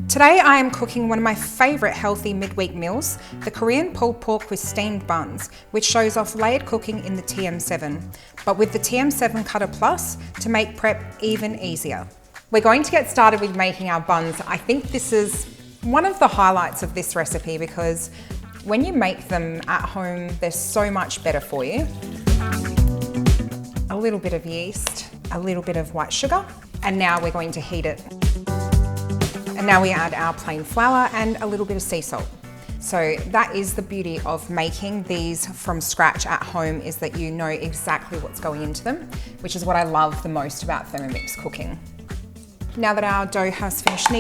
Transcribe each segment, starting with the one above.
Today I am cooking one of my favourite healthy midweek meals, the Korean pulled pork with steamed buns, which shows off layered cooking in the TM7, but with the TM7 Cutter Plus to make prep even easier. We're going to get started with making our buns. I think this is one of the highlights of this recipe because when you make them at home, they're so much better for you. A little bit of yeast, a little bit of white sugar, and now we're going to heat it. And now we add our plain flour and a little bit of sea salt. So that is the beauty of making these from scratch at home, is that you know exactly what's going into them, which is what I love the most about Thermomix cooking. Now that our dough has finished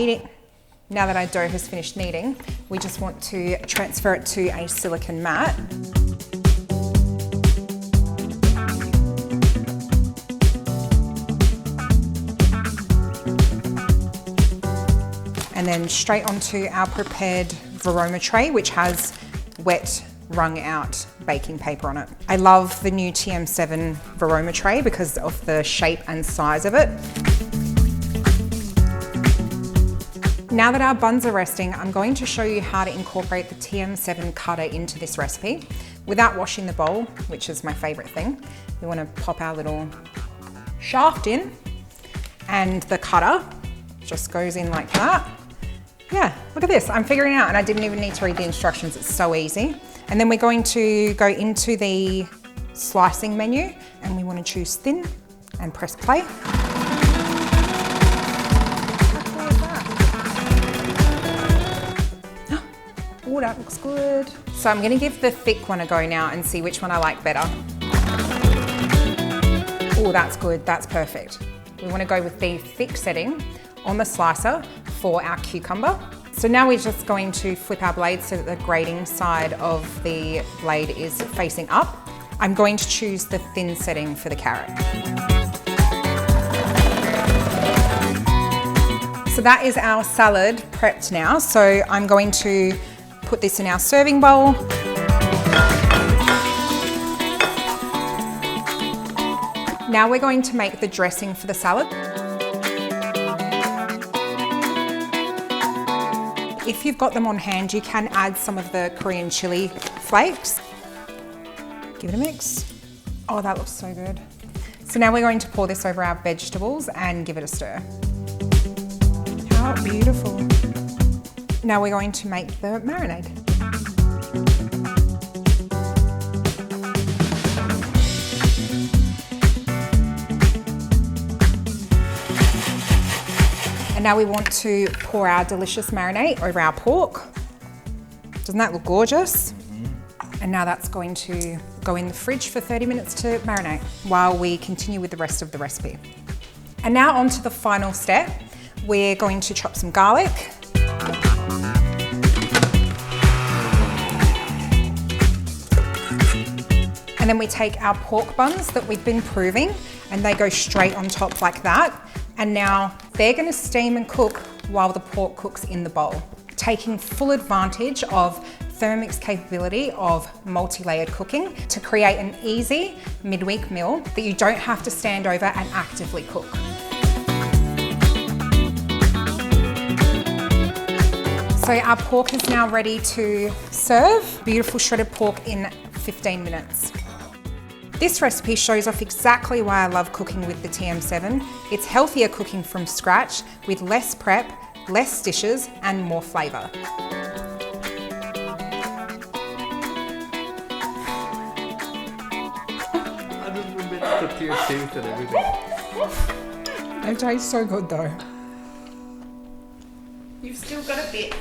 kneading, we just want to transfer it to a silicone mat. And then straight onto our prepared Varoma tray, which has wet, wrung out baking paper on it. I love the new TM7 Varoma tray because of the shape and size of it. Now that our buns are resting, I'm going to show you how to incorporate the TM7 cutter into this recipe without washing the bowl, which is my favorite thing. We want to pop our little shaft in, and the cutter just goes in like that. Yeah, look at this, I'm figuring it out and I didn't even need to read the instructions, it's so easy. And then we're going to go into the slicing menu and we want to choose thin and press play. How cool is that? Oh, that looks good. So I'm going to give the thick one a go now and see which one I like better. Oh, that's good, that's perfect. We want to go with the thick setting on the slicer for our cucumber. So now we're just going to flip our blade so that the grating side of the blade is facing up. I'm going to choose the thin setting for the carrot. So that is our salad prepped now. So I'm going to put this in our serving bowl. Now we're going to make the dressing for the salad. If you've got them on hand, you can add some of the Korean chili flakes. Give it a mix. Oh, that looks so good. So now we're going to pour this over our vegetables and give it a stir. How beautiful. Now we're going to make the marinade. And now we want to pour our delicious marinade over our pork. Doesn't that look gorgeous? Mm-hmm. And now that's going to go in the fridge for 30 minutes to marinate while we continue with the rest of the recipe. And now on to the final step. We're going to chop some garlic. And then we take our pork buns that we've been proving and they go straight on top like that. And now they're going to steam and cook while the pork cooks in the bowl, taking full advantage of Thermomix capability of multi-layered cooking to create an easy midweek meal that you don't have to stand over and actively cook. So our pork is now ready to serve. Beautiful shredded pork in 15 minutes. This recipe shows off exactly why I love cooking with the TM7. It's healthier cooking from scratch with less prep, less dishes, and more flavour. I just remember stuck to your tooth and everything. It tastes so good though. You've still got a bit.